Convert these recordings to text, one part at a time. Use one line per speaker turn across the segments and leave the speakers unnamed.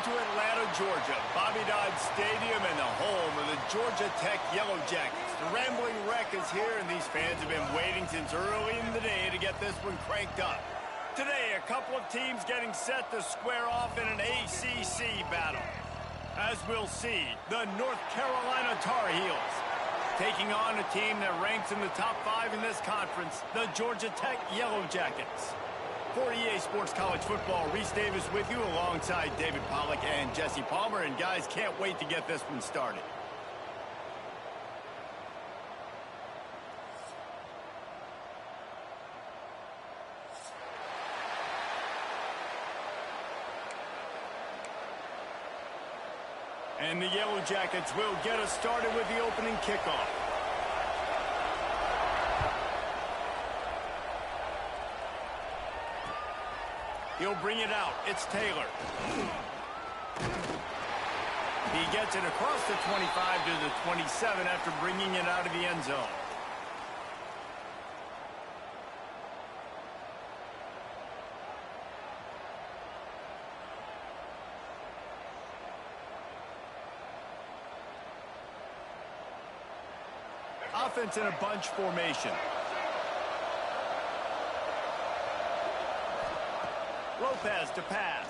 to Atlanta, Georgia, Bobby Dodd Stadium, and the home of the Georgia Tech Yellow Jackets. The Rambling Wreck is here, and these fans have been waiting since early in the day to get this one cranked up. Today, a couple of teams getting set to square off in an ACC battle. As we'll see, the North Carolina Tar Heels taking on a team that ranks in the top 5 in this conference, the Georgia Tech Yellow Jackets. For EA Sports College Football, Reese Davis with you alongside David Pollack and Jesse Palmer. And guys, can't wait to get this one started. And the Yellow Jackets will get us started with the opening kickoff. He'll bring it out. It's Taylor. He gets it across the 25 to the 27 after bringing it out of the end zone. Offense in a bunch formation. Lopez to pass.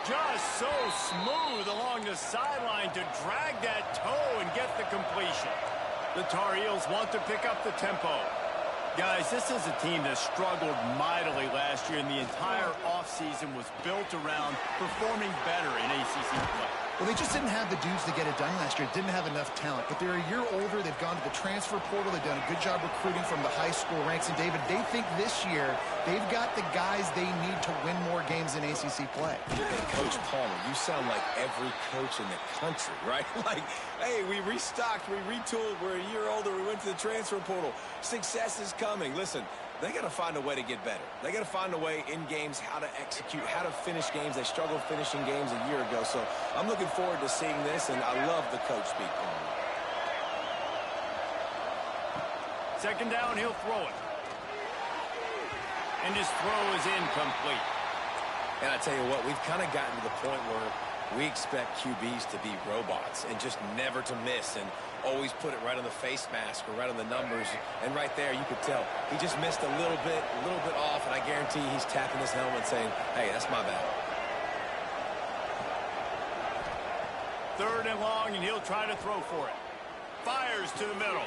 Just so smooth along the sideline to drag that toe and get the completion. The Tar Heels want to pick up the tempo. Guys, this is a team that struggled mightily last year, and the entire offseason was built around performing better in ACC play.
Well, they just didn't have the dudes to get it done last year. Didn't have enough talent. But they're a year older. They've gone to the transfer portal. They've done a good job recruiting from the high school ranks. And, David, they think this year they've got the guys they need to win more games in ACC play.
Hey, Coach Palmer, you sound like every coach in the country, right? Like, hey, we restocked, we retooled, we're a year older, we went to the transfer portal. Success is coming. Listen, they got to find a way to get better. They got to find a way in games how to execute, how to finish games. They struggled finishing games a year ago. So I'm looking forward to seeing this, and I love the coach speak.
Second down, he'll throw it. And his throw is incomplete.
And I tell you what, we've kind of gotten to the point where we expect QBs to be robots and just never to miss and always put it right on the face mask or right on the numbers. And right there, you could tell he just missed a little bit off, and I guarantee he's tapping his helmet saying, hey, that's my bad.
Third and long, and he'll try to throw for it. Fires to the middle.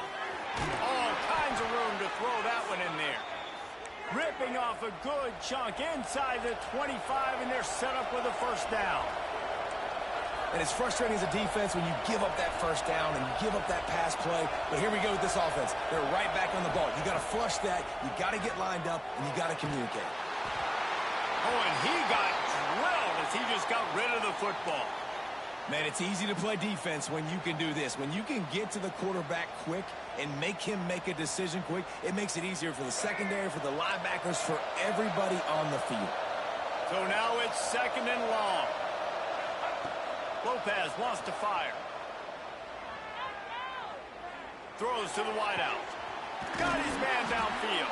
All kinds of room to throw that one in there. Ripping off a good chunk inside the 25, and they're set up with a first down.
And it's frustrating as a defense when you give up that first down and you give up that pass play. But here we go with this offense. They're right back on the ball. You got to flush that. You got to get lined up, and you got to communicate.
Oh, and he got drilled as he just got rid of the football.
Man, it's easy to play defense when you can do this. When you can get to the quarterback quick and make him make a decision quick, it makes it easier for the secondary, for the linebackers, for everybody on the field.
So now it's second and long. Lopez wants to fire. Throws to the wideout. Got his man downfield.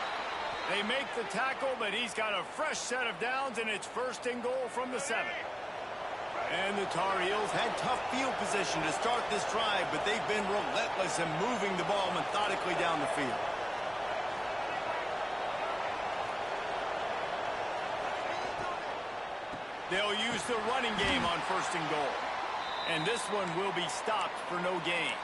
They make the tackle, but he's got a fresh set of downs, and it's first and goal from the 7. And the Tar Heels had tough field position to start this drive, but they've been relentless in moving the ball methodically down the field. They'll use the running game on first and goal. And this one will be stopped for no gain.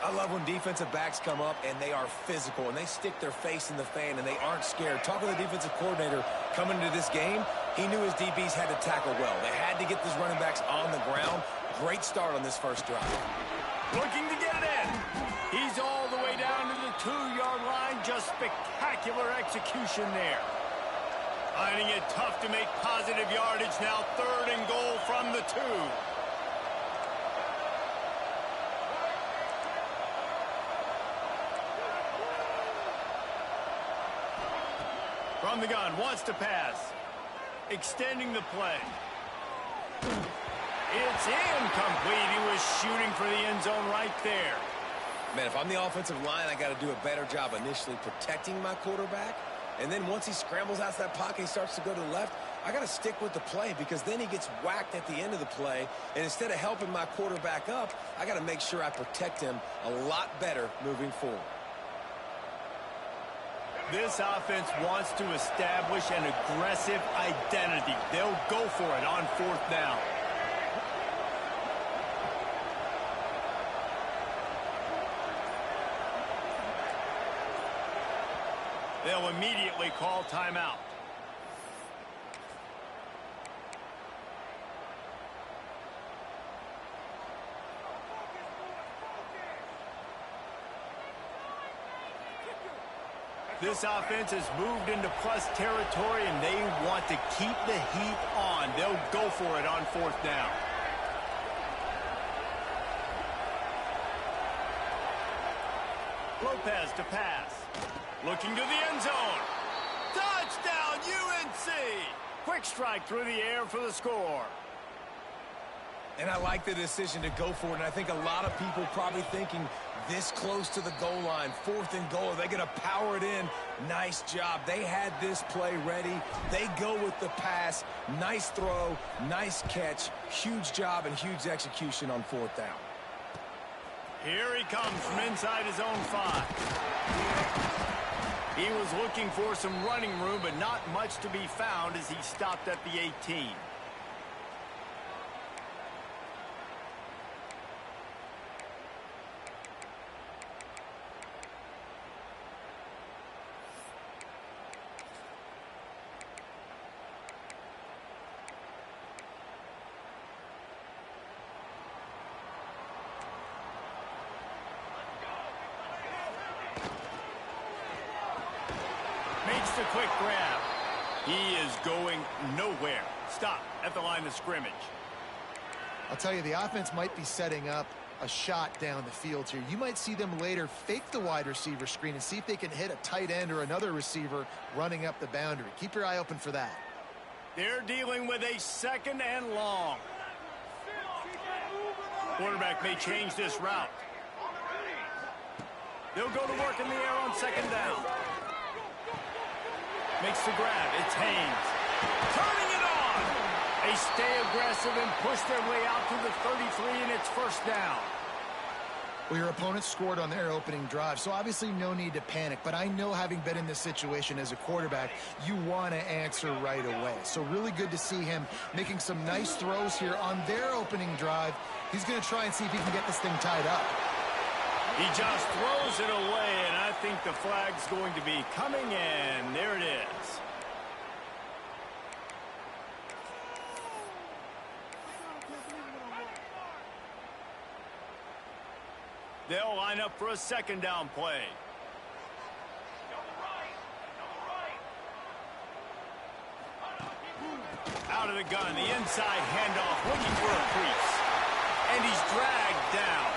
I love when defensive backs come up and they are physical and they stick their face in the fan and they aren't scared. Talk to the defensive coordinator coming into this game. He knew his DBs had to tackle well. They had to get these running backs on the ground. Great start on this first drive.
Looking to get it in. He's all the way down to the 2-yard line. Just spectacular execution there. Finding it tough to make positive yardage now. Third and goal from the 2. From the gun, wants to pass. Extending the play. It's incomplete. He was shooting for the end zone right there.
Man, if I'm the offensive line, I got to do a better job initially protecting my quarterback And then once he scrambles out of that pocket, he starts to go to the left, I got to stick with the play because then he gets whacked at the end of the play. And instead of helping my quarterback up, I got to make sure I protect him a lot better moving forward.
This offense wants to establish an aggressive identity. They'll go for it on 4th down. They'll immediately call timeout. This offense has moved into plus territory, and they want to keep the heat on. They'll go for it on 4th down. Lopez to pass. Looking to the end zone. Touchdown, UNC! Quick strike through the air for the score.
And I like the decision to go for it, and I think a lot of people probably thinking this close to the goal line, 4th and goal, they're going to power it in. Nice job. They had this play ready. They go with the pass. Nice throw, nice catch. Huge job and huge execution on 4th down.
Here he comes from inside his own 5. He was looking for some running room, but not much to be found as he stopped at the 18. Makes the quick grab. He is going nowhere. Stop at the line of scrimmage.
I'll tell you, the offense might be setting up a shot down the field here. You might see them later fake the wide receiver screen and see if they can hit a tight end or another receiver running up the boundary. Keep your eye open for that.
They're dealing with a 2nd and long. Quarterback may change this route. They'll go to work in the air on 2nd down. Makes the grab. It's Haynes. Turning it on. They stay aggressive and push their way out to the 33, and it's 1st down.
Well, your opponent scored on their opening drive, so obviously no need to panic. But I know, having been in this situation as a quarterback, you want to answer right away. So really good to see him making some nice throws here on their opening drive. He's going to try and see if he can get this thing tied up.
He just throws it away, and I think the flag's going to be coming in. There it is. They'll line up for a 2nd down play. Out of the gun, the inside handoff, looking for a crease. And he's dragged down.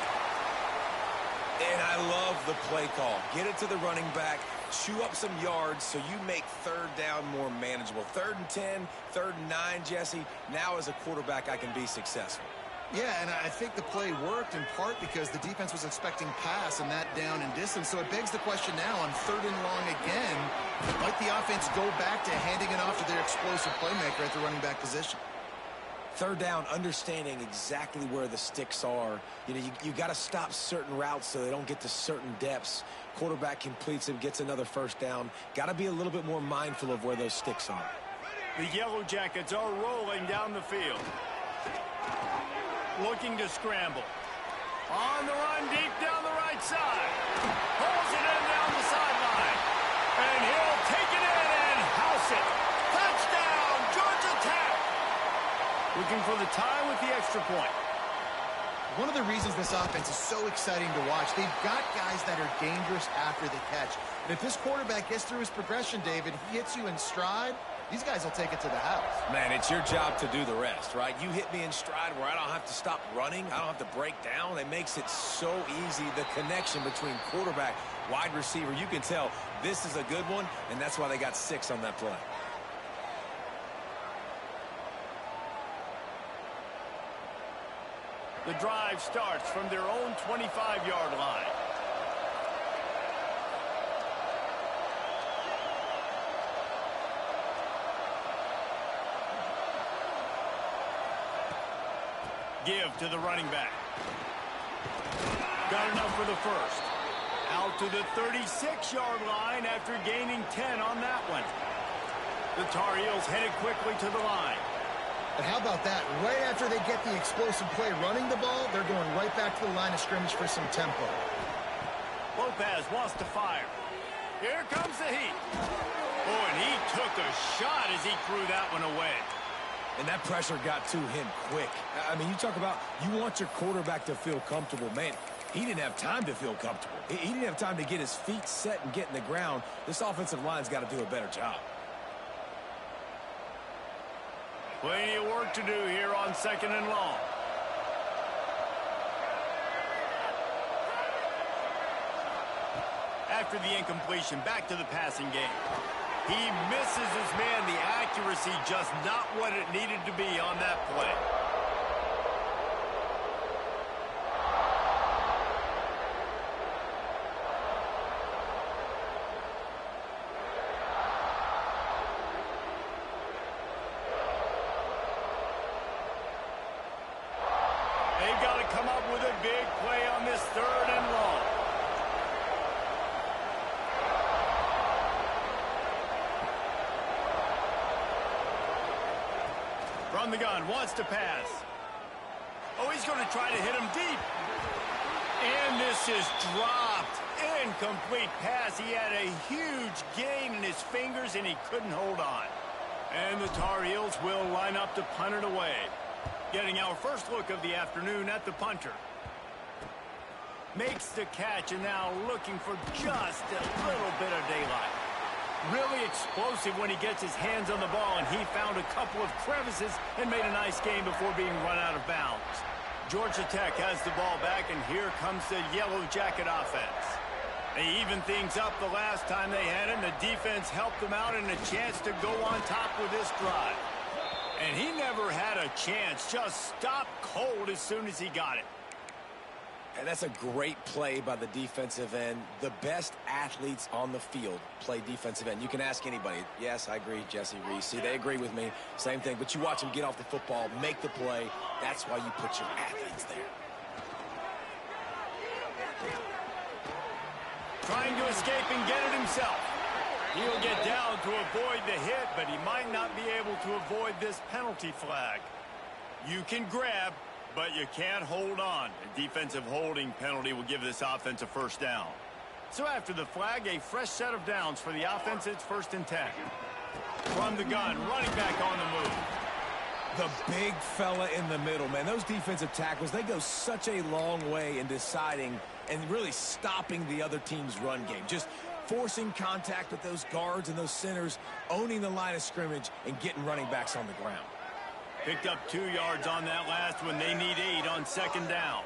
And I love the play call. Get it to the running back, chew up some yards so you make 3rd down more manageable. 3rd and 10, 3rd and 9, Jesse. Now as a quarterback, I can be successful.
Yeah, and I think the play worked in part because the defense was expecting pass and that down and distance. So it begs the question now on 3rd and long again, might the offense go back to handing it off to their explosive playmaker at the running back position?
3rd down, understanding exactly where the sticks are. You know, you got to stop certain routes so they don't get to certain depths. Quarterback completes them, gets another 1st down. Got to be a little bit more mindful of where those sticks are.
The Yellow Jackets are rolling down the field. Looking to scramble. On the run, deep down the right side. Pulls it in down the sideline. And he'll take it in and house it. Touchdown, Georgia Tech. Looking for the tie with the extra point.
One of the reasons this offense is so exciting to watch, they've got guys that are dangerous after the catch. And if this quarterback gets through his progression, David, he hits you in stride, these guys will take it to the house.
Man, it's your job to do the rest, right? You hit me in stride where I don't have to stop running. I don't have to break down. It makes it so easy, the connection between quarterback, wide receiver. You can tell this is a good one, and that's why they got 6 on that play.
The drive starts from their own 25-yard line. Give to the running back. Got enough for the first. Out to the 36-yard line after gaining 10 on that one. The Tar Heels headed quickly to the line.
But how about that? Right after they get the explosive play running the ball, they're going right back to the line of scrimmage for some tempo.
Lopez wants to fire. Here comes the heat. Oh, and he took a shot as he threw that one away.
And that pressure got to him quick. I mean, you talk about you want your quarterback to feel comfortable. Man, he didn't have time to feel comfortable. He didn't have time to get his feet set and get in the ground. This offensive line's got to do a better job.
Plenty of work to do here on 2nd and long. After the incompletion, back to the passing game. He misses his man. The accuracy just not what it needed to be on that play. They've got to come up with a big play on this 3rd and long. From the gun, wants to pass. Oh, he's going to try to hit him deep. And this is dropped. Incomplete pass. He had a huge gain in his fingers, and he couldn't hold on. And the Tar Heels will line up to punt it away. Getting our first look of the afternoon at the punter. Makes the catch, and now looking for just a little bit of daylight. Really explosive when he gets his hands on the ball, and he found a couple of crevices and made a nice game before being run out of bounds. Georgia Tech has the ball back, and here comes the Yellow Jacket offense. They evened things up the last time they had him. The defense helped them out and a chance to go on top with this drive. And he never had a chance, just stopped cold as soon as he got it.
And that's a great play by the defensive end. The best athletes on the field play defensive end. You can ask anybody. Yes, I agree, Jesse Reese. See, they agree with me. Same thing. But you watch them get off the football, make the play. That's why you put your athletes there.
Trying to escape and get it himself. He'll get down to avoid the hit, but he might not be able to avoid this penalty flag. You can grab, but you can't hold on. A defensive holding penalty will give this offense a first down. So after the flag, a fresh set of downs for the offense. It's 1st and 10. From the gun, running back on the move.
The big fella in the middle, man. Those defensive tackles, they go such a long way in deciding and really stopping the other team's run game. Just forcing contact with those guards and those centers, owning the line of scrimmage, and getting running backs on the ground.
Picked up 2 yards on that last one. They need 8 on 2nd down.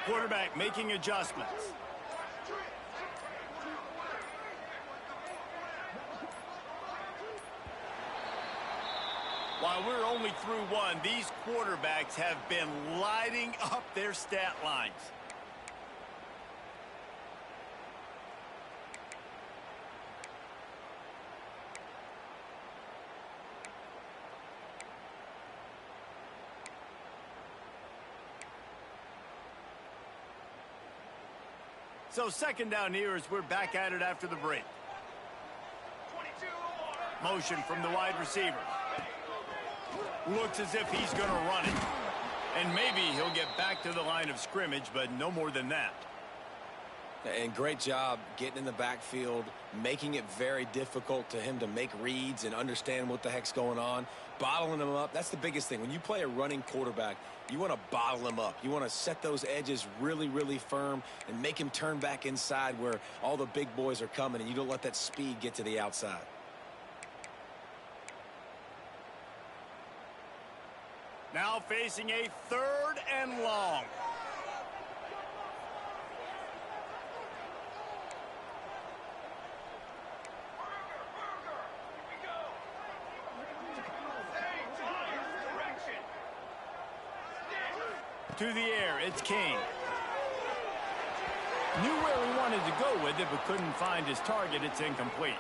Quarterback making adjustments. While we're only through one, these quarterbacks have been lighting up their stat lines. So 2nd down here as we're back at it after the break. Motion from the wide receiver. Looks as if he's going to run it. And maybe he'll get back to the line of scrimmage, but no more than that.
And great job getting in the backfield, making it very difficult to him to make reads and understand what the heck's going on, bottling him up. That's the biggest thing. When you play a running quarterback, you want to bottle him up. You want to set those edges really, really firm and make him turn back inside where all the big boys are coming, and you don't let that speed get to the outside.
Now facing a 3rd and long. To the air, it's King. Knew where he wanted to go with it, but couldn't find his target. It's incomplete.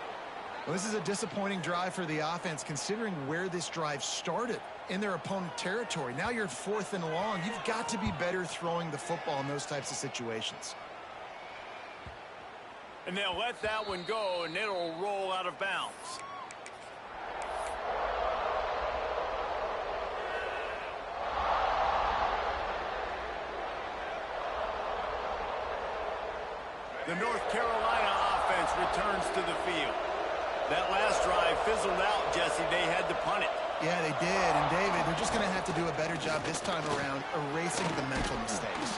Well, this is a disappointing drive for the offense, considering where this drive started in their opponent territory. Now you're 4th and long. You've got to be better throwing the football in those types of situations.
And they'll let that one go, and it'll roll out of bounds. The North Carolina offense returns to the field. That last drive fizzled out, Jesse. They had to punt it.
Yeah, they did. And, David, they're just going to have to do a better job this time around erasing the mental mistakes.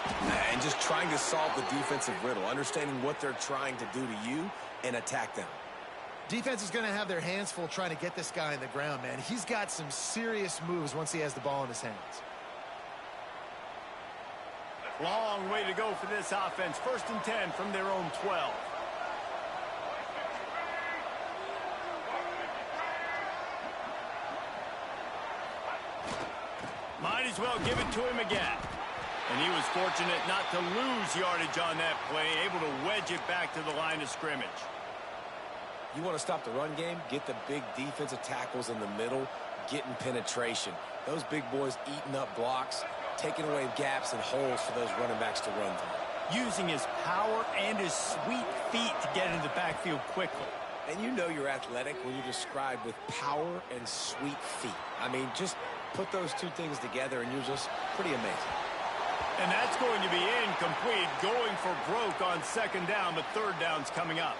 And just trying to solve the defensive riddle, understanding what they're trying to do to you and attack them.
Defense is going to have their hands full trying to get this guy in the ground, man. He's got some serious moves once he has the ball in his hands.
Long way to go for this offense. 1st and 10 from their own 12. Might as well give it to him again. And he was fortunate not to lose yardage on that play, able to wedge it back to the line of scrimmage.
You want to stop the run game? Get the big defensive tackles in the middle, getting penetration. Those big boys eating up blocks, taking away gaps and holes for those running backs to run through.
Using his power and his sweet feet to get into the backfield quickly.
And you know you're athletic when you're described with power and sweet feet. I mean, just put those two things together and you're just pretty amazing.
And that's going to be incomplete, going for broke on 2nd down, but 3rd down's coming up.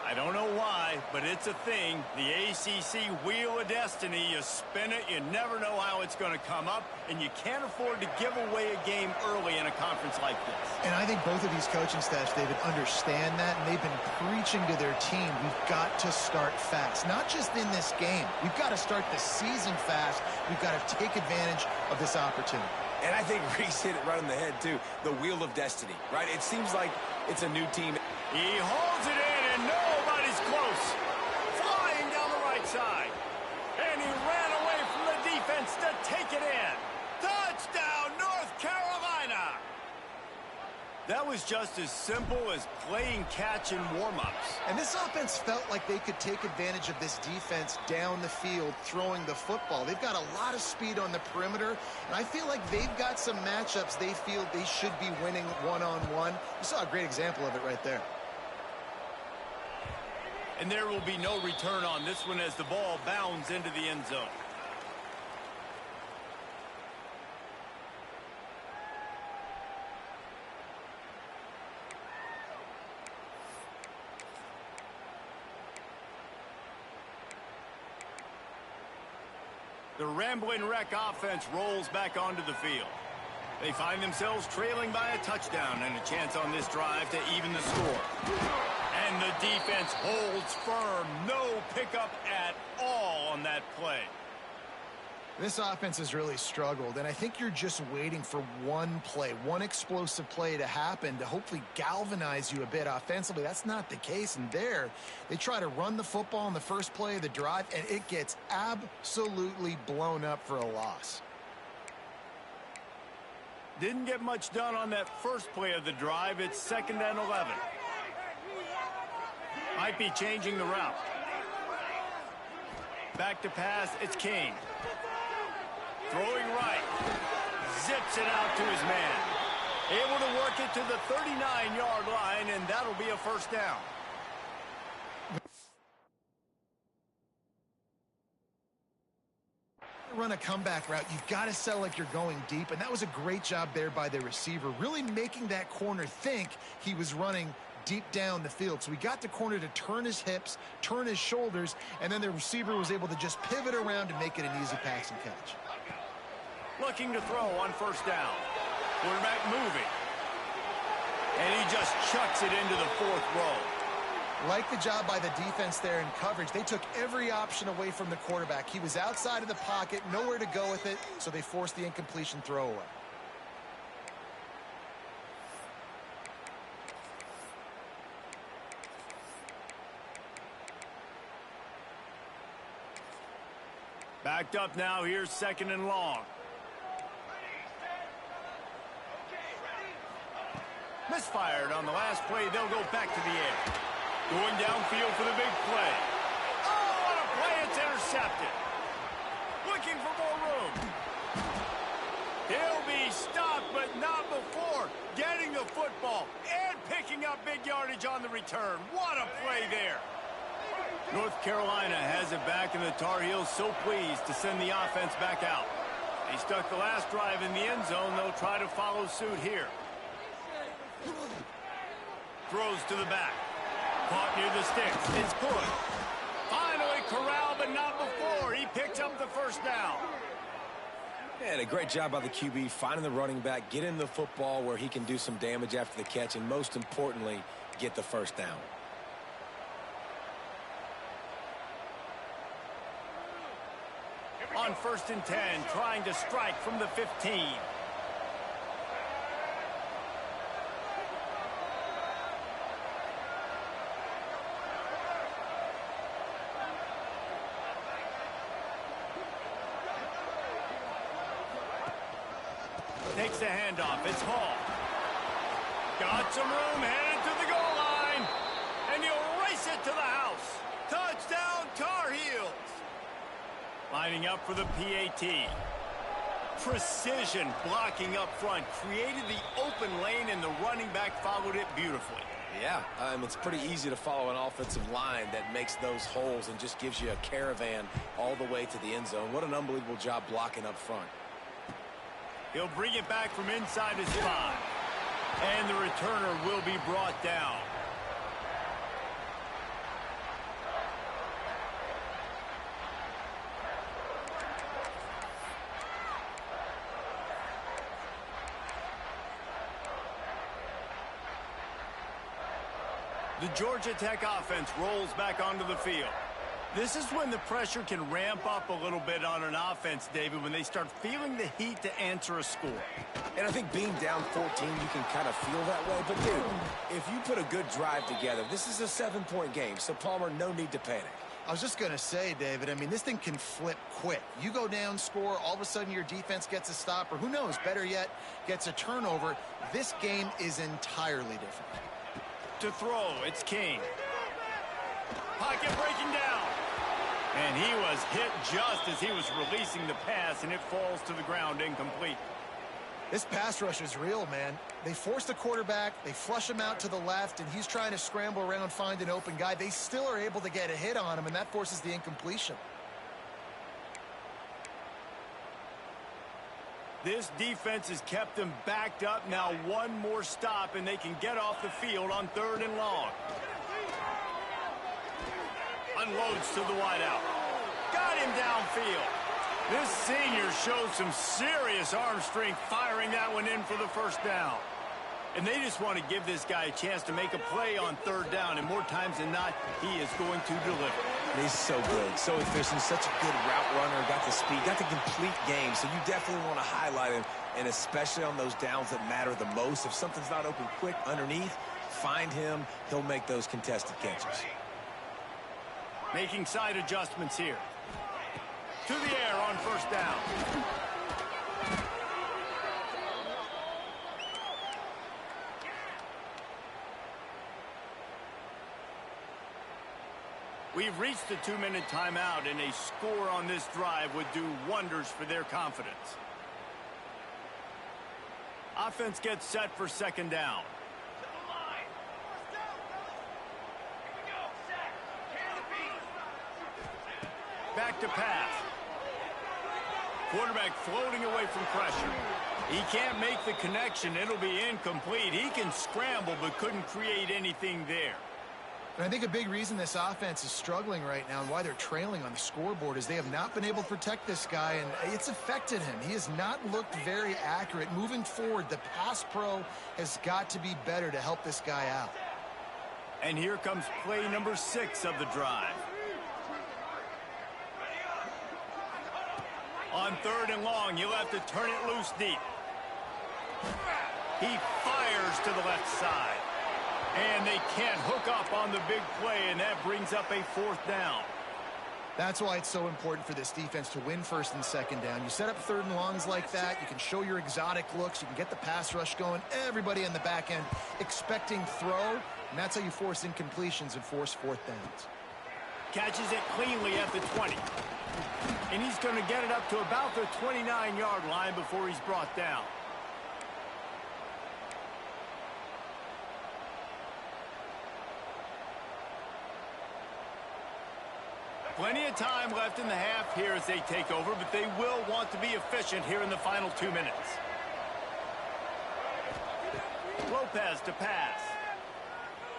I don't know why, but it's a thing. The ACC Wheel of Destiny, you spin it, you never know how it's going to come up, and you can't afford to give away a game early in a conference like this.
And I think both of these coaching staffs, David, understand that, and they've been preaching to their team, we've got to start fast. Not just in this game. We've got to start the season fast. We've got to take advantage of this opportunity.
And I think Reese hit it right on the head, too. The Wheel of Destiny, right? It seems like it's a new team.
He holds it in, and nobody's close. Flying down the right side. And he ran away from the defense to take it in. Touchdown, North Carolina! That was just as simple as playing catch in warm-ups.
And this offense felt like they could take advantage of this defense down the field, throwing the football. They've got a lot of speed on the perimeter, and I feel like they've got some matchups they feel they should be winning one-on-one. You saw a great example of it right there.
And there will be no return on this one as the ball bounds into the end zone. The Rambling Wreck offense rolls back onto the field. They find themselves trailing by a touchdown and a chance on this drive to even the score. And the defense holds firm. No pickup at all on that play.
This offense has really struggled, and I think you're just waiting for one play, one explosive play to happen to hopefully galvanize you a bit offensively. That's not the case, and there they try to run the football on the first play of the drive, and it gets absolutely blown up for a loss.
Didn't get much done on that first play of the drive. It's 2nd and 11. Might be changing the route. Back to pass, it's King. Throwing right. Zips it out to his man. Able to work it to the 39-yard line, and that'll be a 1st down.
Run a comeback route, you've got to sell like you're going deep, and that was a great job there by the receiver, really making that corner think he was running deep down the field. So he got the corner to turn his hips, turn his shoulders, and then the receiver was able to just pivot around and make it an easy pass and catch.
Looking to throw on 1st down. Quarterback moving. And he just chucks it into the 4th row.
Like the job by the defense there in coverage. They took every option away from the quarterback. He was outside of the pocket, nowhere to go with it, so they forced the incompletion throw away.
Backed up now, here's 2nd and long. Misfired on the last play. They'll go back to the air. Going downfield for the big play. Oh, what a play. It's intercepted. Looking for more room. He'll be stopped, but not before getting the football and picking up big yardage on the return. What a play there. North Carolina has it back, and the Tar Heels so pleased to send the offense back out. They stuck the last drive in the end zone. They'll try to follow suit here. Throws to the back. Caught near the sticks. It's good. Finally corralled, but not before. He picks up the first down.
And a great job by the QB finding the running back, getting the football where he can do some damage after the catch, and most importantly, get the first down.
On 1st and 10, trying to strike from the 15. Takes the handoff. It's Hall. Got some room, headed to the goal line. And he'll race it to the house. Touchdown, Tar Heels. Lining up for the PAT. Precision blocking up front. Created the open lane, and the running back followed it beautifully.
Yeah, it's pretty easy to follow an offensive line that makes those holes and just gives you a caravan all the way to the end zone. What an unbelievable job blocking up front.
He'll bring it back from inside his 5. And the returner will be brought down. The Georgia Tech offense rolls back onto the field. This is when the pressure can ramp up a little bit on an offense, David, when they start feeling the heat to answer a score.
And I think being down 14, you can kind of feel that way. But, dude, if you put a good drive together, this is a 7-point game. So, Palmer, no need to panic.
I was just going to say, David, I mean, this thing can flip quick. You go down, score, all of a sudden your defense gets a stop, or who knows, better yet, gets a turnover. This game is entirely different.
To throw, it's King. Pocket breaking down. And he was hit just as he was releasing the pass, and it falls to the ground incomplete.
This pass rush is real, man. They force the quarterback, they flush him out to the left, and he's trying to scramble around, find an open guy. They still are able to get a hit on him, and that forces the incompletion.
This defense has kept them backed up. Now one more stop, and they can get off the field on 3rd and long. Unloads to the wideout. Got him downfield. This senior showed some serious arm strength firing that one in for the first down. And they just want to give this guy a chance to make a play on 3rd down, and more times than not, he is going to deliver.
He's so good, so efficient, such a good route runner, got the speed, got the complete game, so you definitely want to highlight him, and especially on those downs that matter the most. If something's not open quick underneath, find him, he'll make those contested catches.
Making side adjustments here. To the air on 1st down. We've reached the 2-minute timeout, and a score on this drive would do wonders for their confidence. Offense gets set for 2nd down. Back to pass. Quarterback floating away from pressure. He can't make the connection. It'll be incomplete. He can scramble, but couldn't create anything there.
And I think a big reason this offense is struggling right now and why they're trailing on the scoreboard is they have not been able to protect this guy, and it's affected him. He has not looked very accurate. Moving forward, the pass pro has got to be better to help this guy out.
And here comes play number 6 of the drive. On 3rd and long, you'll have to turn it loose deep. He fires to the left side. And they can't hook up on the big play, and that brings up a 4th down.
That's why it's so important for this defense to win first and second down. You set up third and longs like that, you can show your exotic looks, you can get the pass rush going, everybody in the back end expecting throw, and that's how you force incompletions and force fourth downs.
Catches it cleanly at the 20. And he's going to get it up to about the 29-yard line before he's brought down. Plenty of time left in the half here as they take over, but they will want to be efficient here in the final 2 minutes. Lopez to pass.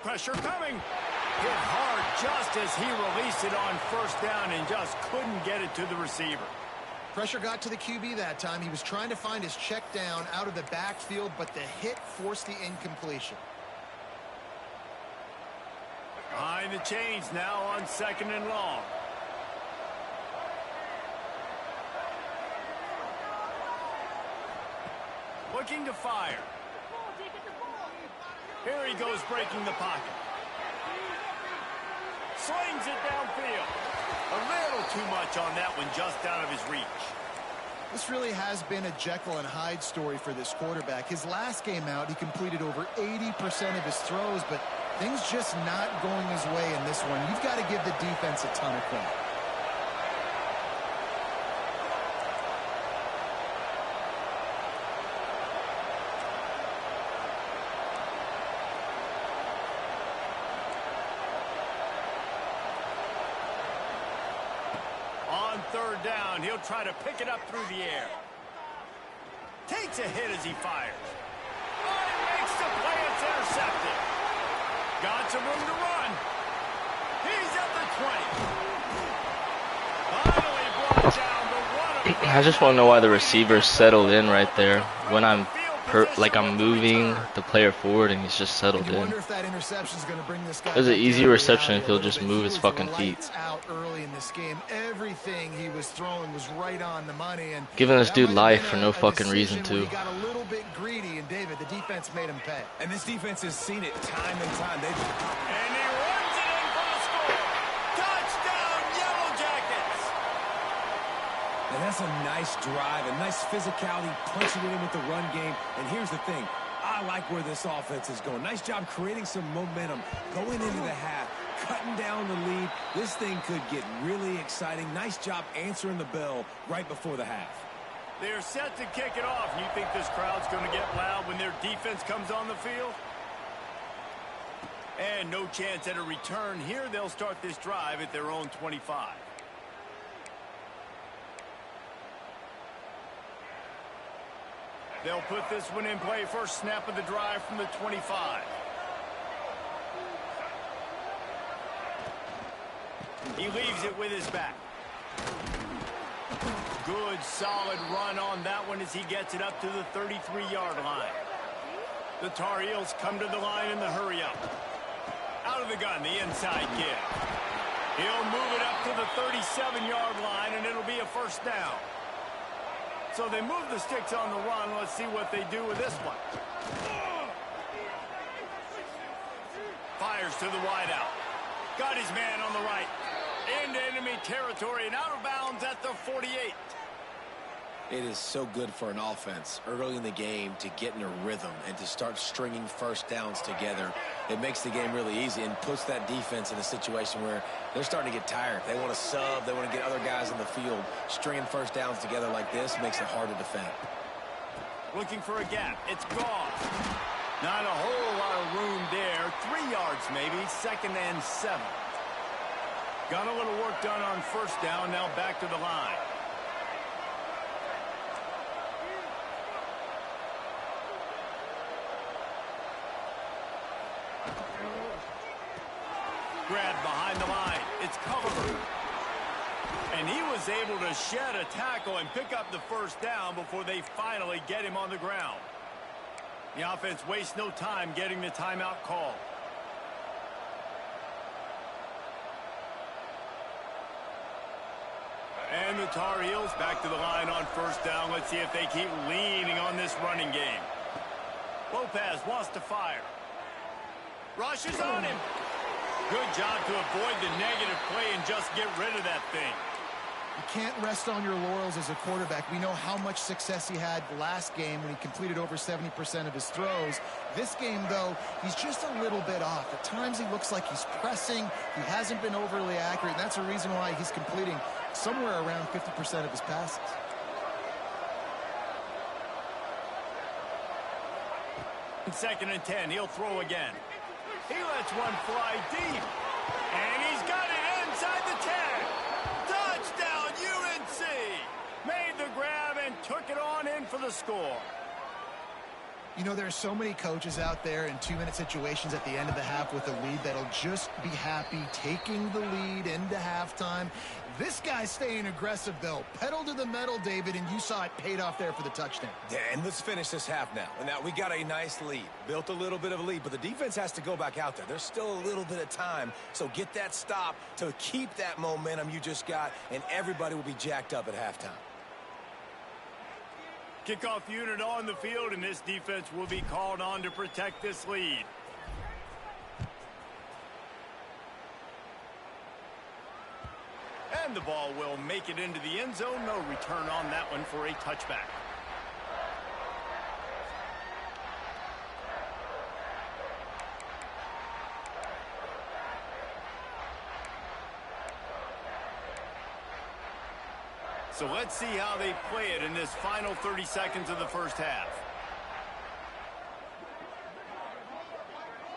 Pressure coming. Hit hard just as he released it on first down and just couldn't get it to the receiver.
Pressure got to the QB that time. He was trying to find his check down out of the backfield, but the hit forced the incompletion.
Behind the chains now on second and long. Looking to fire. Here he goes breaking the pocket. Slings it downfield. A little too much on that one, just out of his reach.
This really has been a Jekyll and Hyde story for this quarterback. His last game out, he completed over 80% of his throws, but things just not going his way in this one. You've got to give the defense a ton of credit.
On third down, he'll try to pick it up through the air. Takes a hit as he fires. Oh, he makes the play. It's intercepted. Got some room to run. He's at the 20. Finally brought down the one.
I just want to know why the receiver settled in right there when I'm moving the player forward and he's just settled in. It was an easy reception if he'll just move his fucking feet.
Everything he was throwing was right on the money, and
giving this dude life for no fucking reason too.
He got a little bit greedy, and David, the defense made him pay.
And this defense has seen it time and time.
And he runs it in for the score. Touchdown, Yellow Jackets.
And that's a nice drive, a nice physicality, punching it in with the run game. And here's the thing. I like where this offense is going. Nice job creating some momentum, going into the half, cutting down the lead. This thing could get really exciting. Nice job answering the bell right before the half.
They're set to kick it off. You think this crowd's going to get loud when their defense comes on the field? And no chance at a return here. They'll start this drive at their own 25. They'll put this one in play. First snap of the drive from the 25. He leaves it with his back. Good, solid run on that one as he gets it up to the 33-yard line. The Tar Heels come to the line in the hurry-up. Out of the gun, the inside give. He'll move it up to the 37-yard line, and it'll be a first down. So they move the sticks on the run. Let's see what they do with this one. Fires to the wideout. Got his man on the right. Into enemy territory and out of bounds at the 48.
It is so good for an offense early in the game to get in a rhythm and to start stringing first downs together. It makes the game really easy and puts that defense in a situation where they're starting to get tired. They want to sub. They want to get other guys in the field. Stringing first downs together like this makes it hard to defend.
Looking for a gap. It's gone. Not a whole lot of room there. 3 yards maybe. Second and 7. Got a little work done on first down. Now back to the line. Grab behind the line. It's covered. And he was able to shed a tackle and pick up the first down before they finally get him on the ground. The offense wastes no time getting the timeout call. And the Tar Heels back to the line on first down. Let's see if they keep leaning on this running game. Lopez wants to fire. Rushes on him. Good job to avoid the negative play and just get rid of that thing.
You can't rest on your laurels as a quarterback. We know how much success he had last game when he completed over 70% of his throws. This game, though, he's just a little bit off. At times he looks like he's pressing. He hasn't been overly accurate, and that's a reason why he's completing somewhere around 50% of his passes.
Second and 10, he'll throw again. He lets one fly deep, and he's got it inside the 10. Touchdown, UNC! Made the grab and took it on in for the score.
You know, there are so many coaches out there in 2-minute situations at the end of the half with a lead that'll just be happy taking the lead into halftime. This guy's staying aggressive, though. Pedal to the metal, David, and you saw it paid off there for the touchdown.
Yeah, and let's finish this half now. And now we got a nice lead. Built a little bit of a lead, but the defense has to go back out there. There's still a little bit of time, so get that stop to keep that momentum you just got, and everybody will be jacked up at halftime.
Kickoff unit on the field, and this defense will be called on to protect this lead. And the ball will make it into the end zone. No return on that one for a touchback. So let's see how they play it in this final 30 seconds of the first half.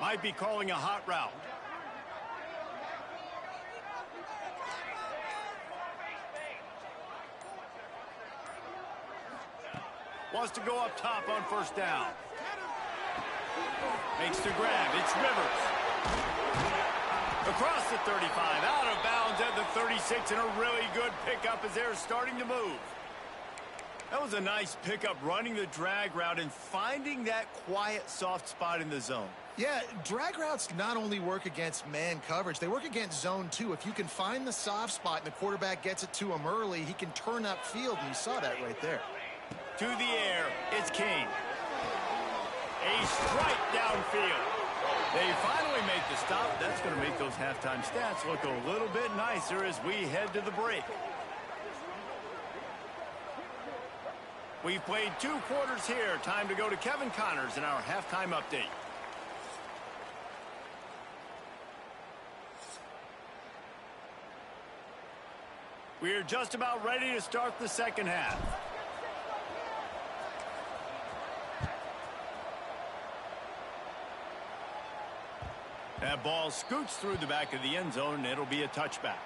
Might be calling a hot route. Wants to go up top on first down. Makes the grab. It's Rivers. Across the 35, out of bounds at the 36, and a really good pickup as they're starting to move. That was a nice pickup, running the drag route and finding that quiet, soft spot in the zone.
Yeah, drag routes not only work against man coverage, they work against zone too. If you can find the soft spot and the quarterback gets it to him early, he can turn upfield, and you saw that right there.
To the air, it's King. A strike downfield. They finally make the stop. That's going to make those halftime stats look a little bit nicer as we head to the break. We've played 2 quarters here. Time to go to Kevin Connors in our halftime update. We're just about ready to start the second half. That ball scoots through the back of the end zone, and it'll be a touchback.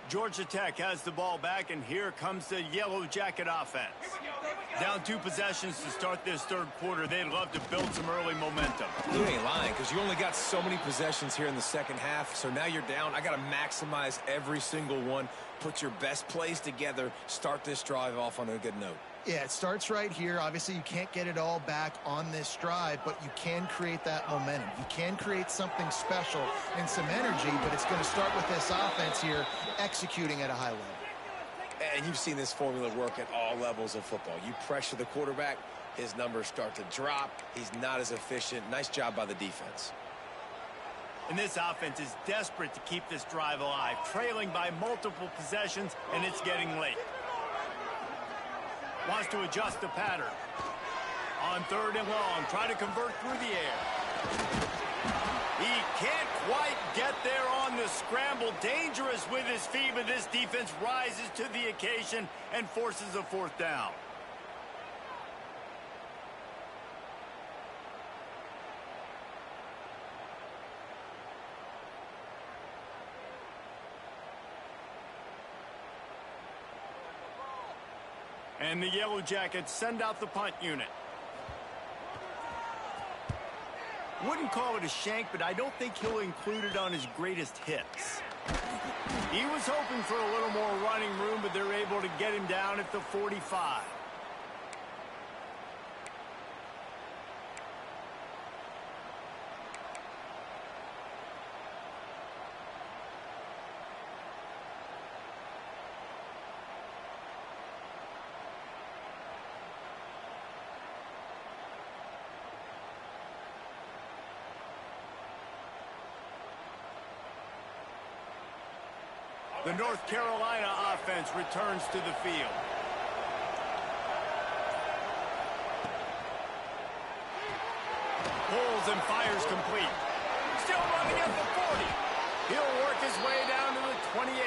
Georgia Tech has the ball back, and here comes the Yellow Jacket offense. Down 2 possessions to start this third quarter. They'd love to build some early momentum.
You ain't lying, because you only got so many possessions here in the second half, so now you're down. I got to maximize every single one. Put your best plays together. Start this drive off on a good note.
Yeah, it starts right here. Obviously, you can't get it all back on this drive, but you can create that momentum. You can create something special and some energy, but it's going to start with this offense here executing at a high level.
And you've seen this formula work at all levels of football. You pressure the quarterback, his numbers start to drop. He's not as efficient. Nice job by the defense.
And this offense is desperate to keep this drive alive, trailing by multiple possessions, and it's getting late. Wants to adjust the pattern. On 3rd and long, try to convert through the air. He can't quite get there on the scramble. Dangerous with his feet, but this defense rises to the occasion and forces a 4th down. And the Yellow Jackets send out the punt unit. Wouldn't call it a shank, but I don't think he'll include it on his greatest hits. He was hoping for a little more running room, but they're able to get him down at the 45. The North Carolina offense returns to the field. Pulls and fires complete. Still running at the 40. He'll work his way down to the 28.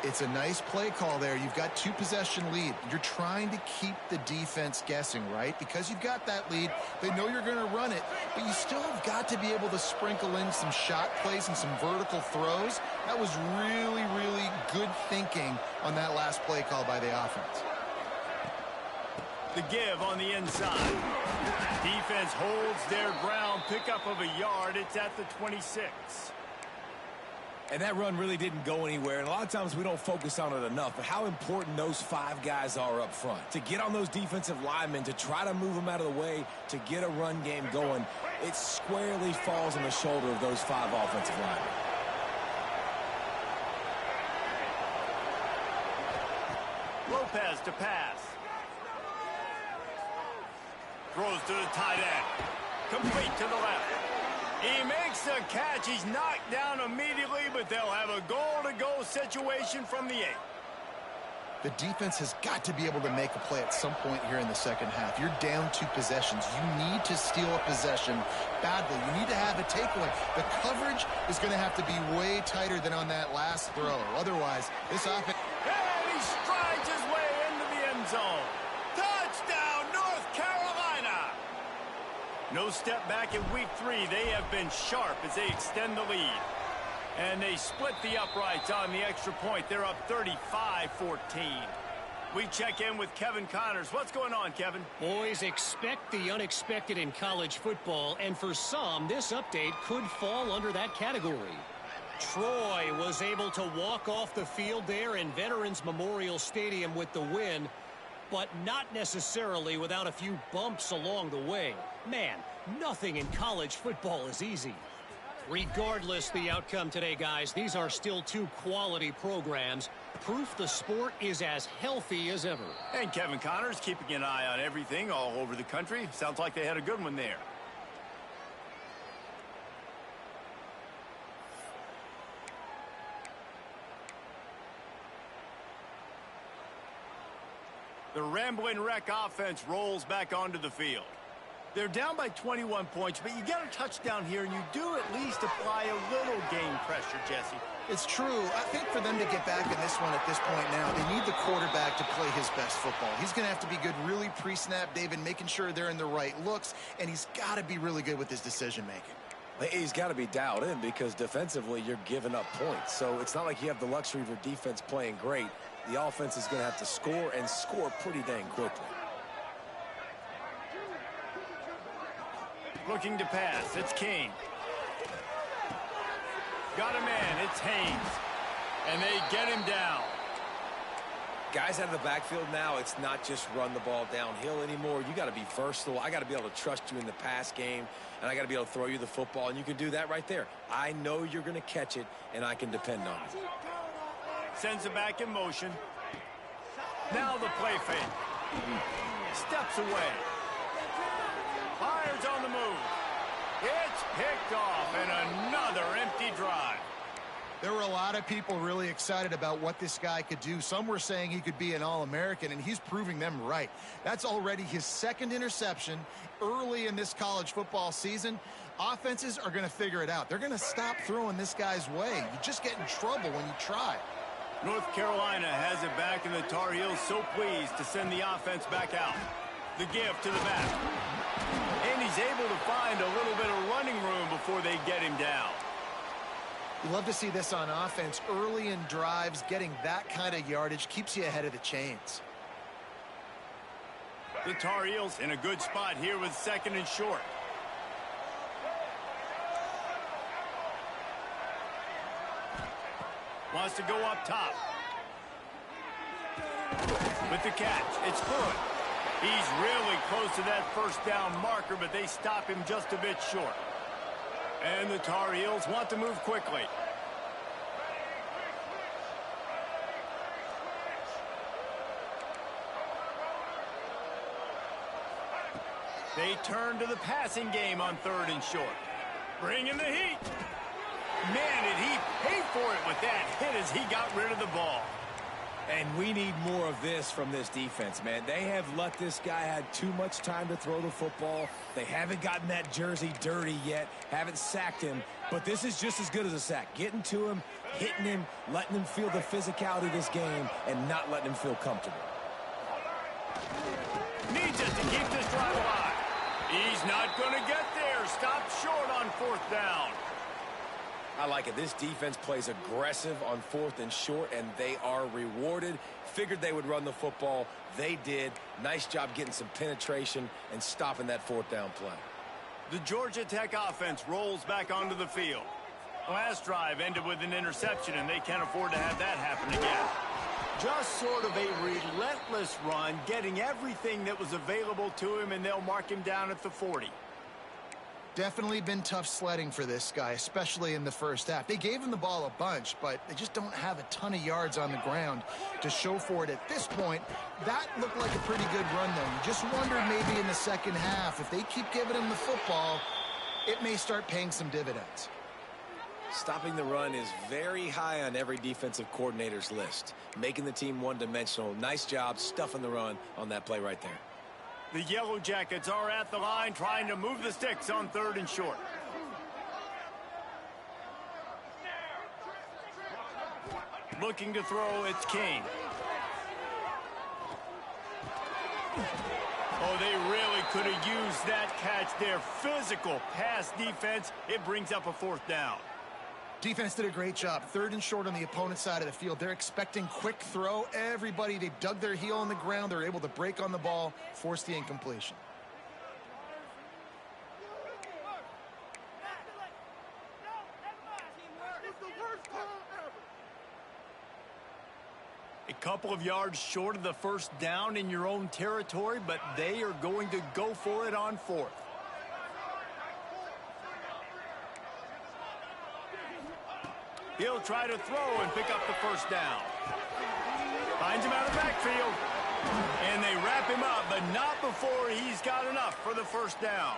It's a nice play call there. You've got 2-possession lead. You're trying to keep the defense guessing, right? Because you've got that lead, they know you're going to run it, but you still have got to be able to sprinkle in some shot plays and some vertical throws. That was really, really good thinking on that last play call by the offense.
The give on the inside. Defense holds their ground. Pickup of a yard. It's at the 26.
And that run really didn't go anywhere, and a lot of times we don't focus on it enough, but how important those 5 guys are up front. To get on those defensive linemen, to try to move them out of the way, to get a run game going, it squarely falls on the shoulder of those 5 offensive linemen.
Lopez to pass. Throws to the tight end. Complete to the left. He makes the catch. He's knocked down immediately, but they'll have a goal-to-go situation from the 8.
The defense has got to be able to make a play at some point here in the second half. You're down 2 possessions. You need to steal a possession badly. You need to have a takeaway. The coverage is going to have to be way tighter than on that last throw. Otherwise, this offense...
And he strides his way into the end zone. Touchdown, North Carolina! No step back in week 3. They have been sharp as they extend the lead. And they split the uprights on the extra point. They're up 35-14. We check in with Kevin Connors. What's going on, Kevin?
Boys, expect the unexpected in college football, and for some, this update could fall under that category. Troy was able to walk off the field there in Veterans Memorial Stadium with the win, but not necessarily without a few bumps along the way. Man, nothing in college football is easy. Regardless the outcome today, guys, these are still 2 quality programs. Proof the sport is as healthy as ever.
And Kevin Connors keeping an eye on everything all over the country. Sounds like they had a good one there. The Rambling Wreck offense rolls back onto the field. They're down by 21 points, but you get a touchdown here, and you do at least apply a little game pressure, Jesse.
It's true. I think for them to get back in this one at this point now, they need the quarterback to play his best football. He's going to have to be good really pre-snap, David, making sure they're in the right looks, and he's got to be really good with his decision-making.
He's got to be dialed in because defensively you're giving up points. So it's not like you have the luxury of your defense playing great. The offense is going to have to score and score pretty dang quickly.
Looking to pass. It's King. Got a man. It's Haynes. And they get him down.
Guys out of the backfield now, it's not just run the ball downhill anymore. You got to be versatile. I got to be able to trust you in the pass game, and I got to be able to throw you the football, and you can do that right there. I know you're going to catch it, and I can depend on it.
Sends it back in motion. Now the play fake. Steps away. Fires on the move. It's picked off, and another empty drive.
There were a lot of people really excited about what this guy could do. Some were saying he could be an All-American, and he's proving them right. That's already his 2nd interception early in this college football season. Offenses are going to figure it out. They're going to stop throwing this guy's way. You just get in trouble when you try.
North Carolina has it back, and the Tar Heels so pleased to send the offense back out. The give to the back. And he's able to find a little bit of running room before they get him down.
You love to see this on offense. Early in drives, getting that kind of yardage keeps you ahead of the chains.
The Tar Heels in a good spot here with 2nd and short. Wants to go up top. With the catch, it's good. He's really close to that first down marker, but they stop him just a bit short. And the Tar Heels want to move quickly. They turn to the passing game on 3rd and short. Bringing the heat. man, did he pay for it with that hit as he got rid of the ball.
And we need more of this from this defense, man. They have let this guy have too much time to throw the football. They haven't gotten that jersey dirty yet, haven't sacked him. But this is just as good as a sack. Getting to him, hitting him, letting him feel the physicality of this game, and not letting him feel comfortable.
Needs it to keep this drive alive. He's not going to get there. Stop short on 4th down.
I like it. This defense plays aggressive on 4th and short, and they are rewarded. Figured they would run the football. They did. Nice job getting some penetration and stopping that 4th down play.
The Georgia Tech offense rolls back onto the field. Last drive ended with an interception, and they can't afford to have that happen again. Just sort of a relentless run, getting everything that was available to him, and they'll mark him down at the 40.
Definitely been tough sledding for this guy, especially in the first half. They gave him the ball a bunch, but they just don't have a ton of yards on the ground to show for it at this point. That looked like a pretty good run, though. You just wondered maybe in the second half, if they keep giving him the football, it may start paying some dividends.
Stopping the run is very high on every defensive coordinator's list. Making the team one-dimensional. Nice job stuffing the run on that play right there.
The Yellow Jackets are at the line trying to move the sticks on 3rd and short. Looking to throw, it's King. Oh, they really could have used that catch there. Physical pass defense. It brings up a 4th down.
Defense did a great job. 3rd and short on the opponent's side of the field. They're expecting quick throw. Everybody, they dug their heel on the ground. They're able to break on the ball, force the incompletion.
A couple of yards short of the 1st down in your own territory, but they are going to go for it on 4th. He'll try to throw and pick up the 1st down. Finds him out of the backfield. And they wrap him up, but not before he's got enough for the 1st down.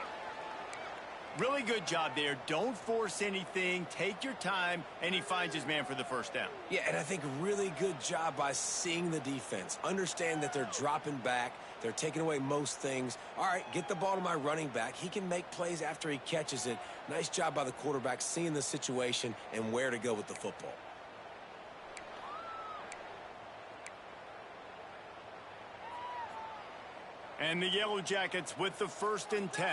Really good job there. Don't force anything. Take your time, and he finds his man for the 1st down.
Yeah, and I think really good job by seeing the defense. Understand that they're dropping back. They're taking away most things. All right, get the ball to my running back. He can make plays after he catches it. Nice job by the quarterback seeing the situation and where to go with the football.
And the Yellow Jackets with the 1st and 10.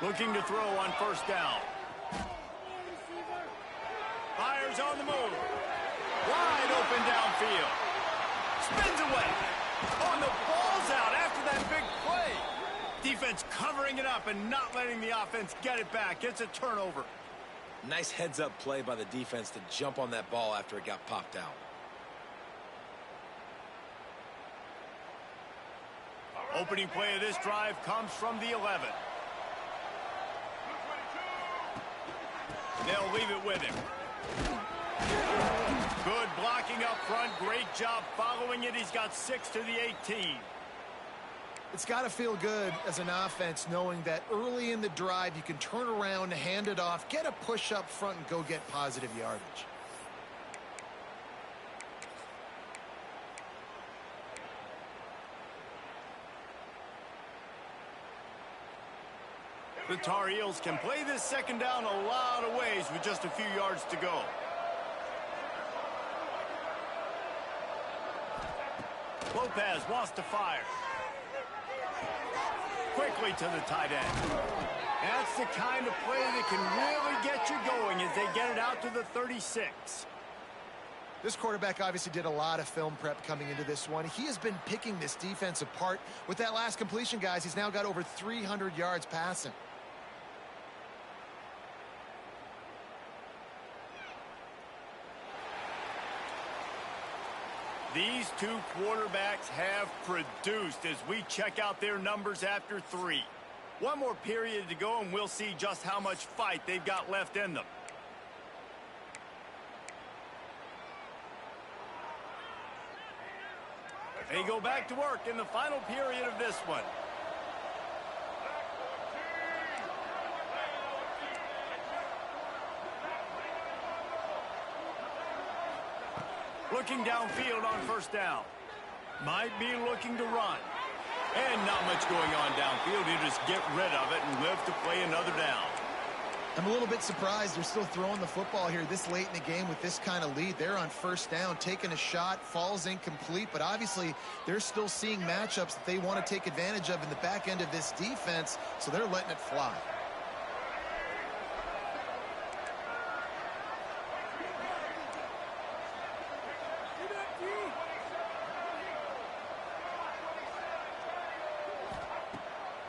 Looking to throw on 1st down. Fires on the move. Wide open downfield. Spins away. Oh, and the ball's out after that big play. Defense covering it up and not letting the offense get it back. It's a turnover.
Nice heads-up play by the defense to jump on that ball after it got popped out.
Opening play of this drive comes from the 11. They'll leave it with him. Good blocking up front. Great job following it. He's got 6 to the 18.
It's got to feel good as an offense knowing that early in the drive you can turn around, hand it off, get a push up front, and go get positive yardage.
The Tar Heels can play this 2nd down a lot of ways with just a few yards to go. Lopez wants to fire. Quickly to the tight end. That's the kind of play that can really get you going as they get it out to the 36.
This quarterback obviously did a lot of film prep coming into this one. He has been picking this defense apart. With that last completion, guys, he's now got over 300 yards passing.
These two quarterbacks have produced as we check out their numbers after 3. One more period to go, and we'll see just how much fight they've got left in them. They go back to work in the final period of this one. Looking downfield on first down. Might be looking to run. And not much going on downfield. You just get rid of it and live to play another down.
I'm a little bit surprised they're still throwing the football here this late in the game with this kind of lead. They're on first down, taking a shot, falls incomplete, but obviously they're still seeing matchups that they want to take advantage of in the back end of this defense, so they're letting it fly.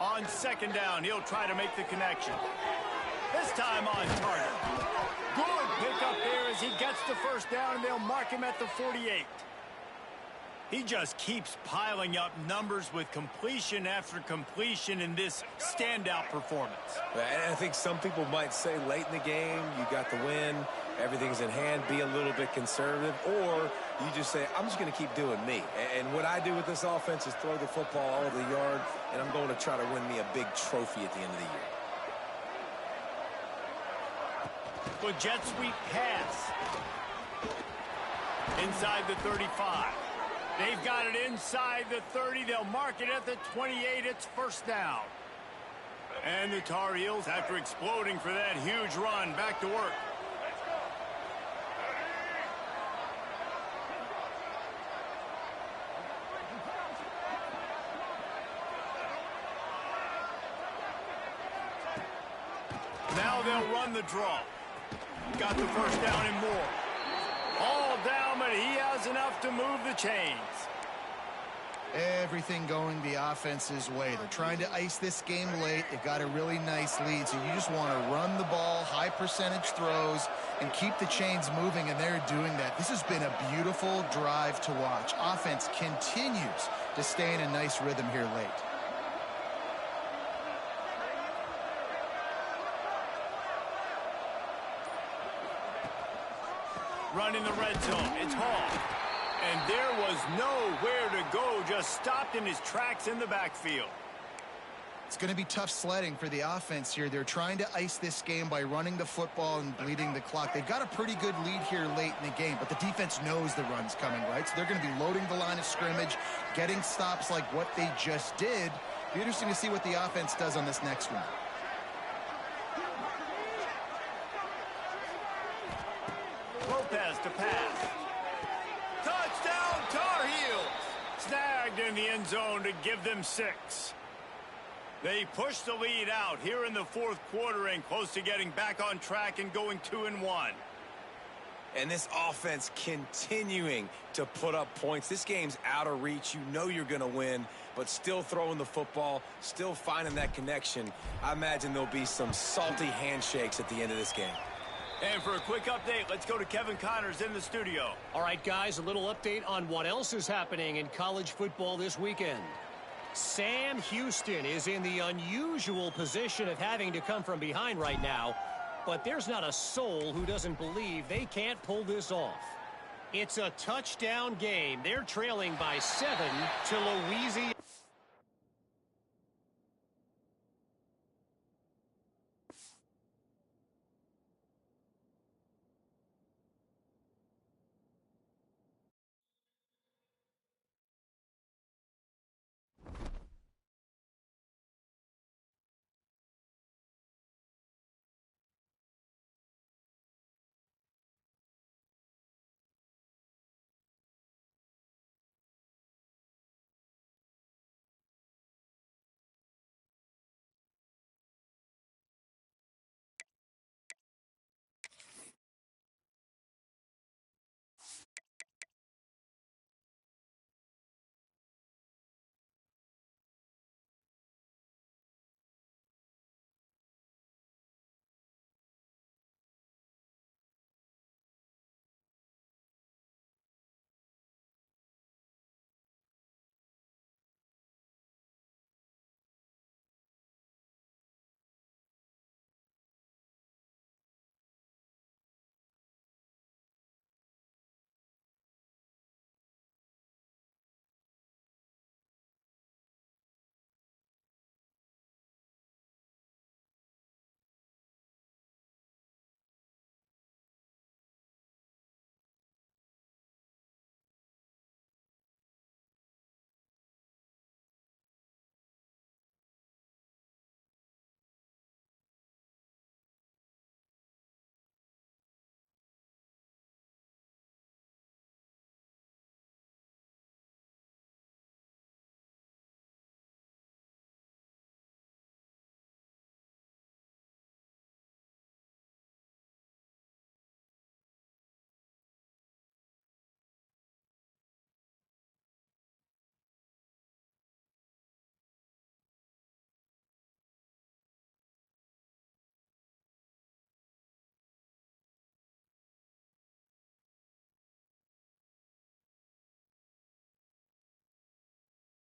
On second down, he'll try to make the connection. This time on target. Good pickup there as he gets the first down, and they'll mark him at the 48. He just keeps piling up numbers with completion after completion in this standout performance.
And I think some people might say late in the game, you got the win, everything's in hand, be a little bit conservative, or you just say, I'm just going to keep doing me. And what I do with this offense is throw the football all over the yard, and I'm going to try to win me a big trophy at the end of the year.
Good jet sweep pass. Inside the 35. They've got it inside the 30. They'll mark it at the 28. It's first down. And the Tar Heels, after exploding for that huge run, back to work. Now they'll run the draw. Got the first down and more. All down, but he has enough to move the chains.
Everything going the offense's way. They're trying to ice this game late. They've got a really nice lead, so you just want to run the ball, high percentage throws, and keep the chains moving, and they're doing that. This has been a beautiful drive to watch. Offense continues to stay in a nice rhythm here late.
Running the red zone. It's Hall. And there was nowhere to go. Just stopped in his tracks in the backfield.
It's going to be tough sledding for the offense here. They're trying to ice this game by running the football and bleeding the clock. They've got a pretty good lead here late in the game, but the defense knows the run's coming, right? So they're going to be loading the line of scrimmage, getting stops like what they just did. Be interesting to see what the offense does on this next one.
Lopez to pass. Touchdown, Tar Heels! Snagged in the end zone to give them 6. They push the lead out here in the fourth quarter and close to getting back on track and going 2-1.
And this offense continuing to put up points. This game's out of reach. You know you're going to win, but still throwing the football, still finding that connection. I imagine there'll be some salty handshakes at the end of this game.
And for a quick update, let's go to Kevin Connors in the studio.
All right, guys, a little update on what else is happening in college football this weekend. Sam Houston is in the unusual position of having to come from behind right now, but there's not a soul who doesn't believe they can't pull this off. It's a touchdown game. They're trailing by 7 to Louisiana.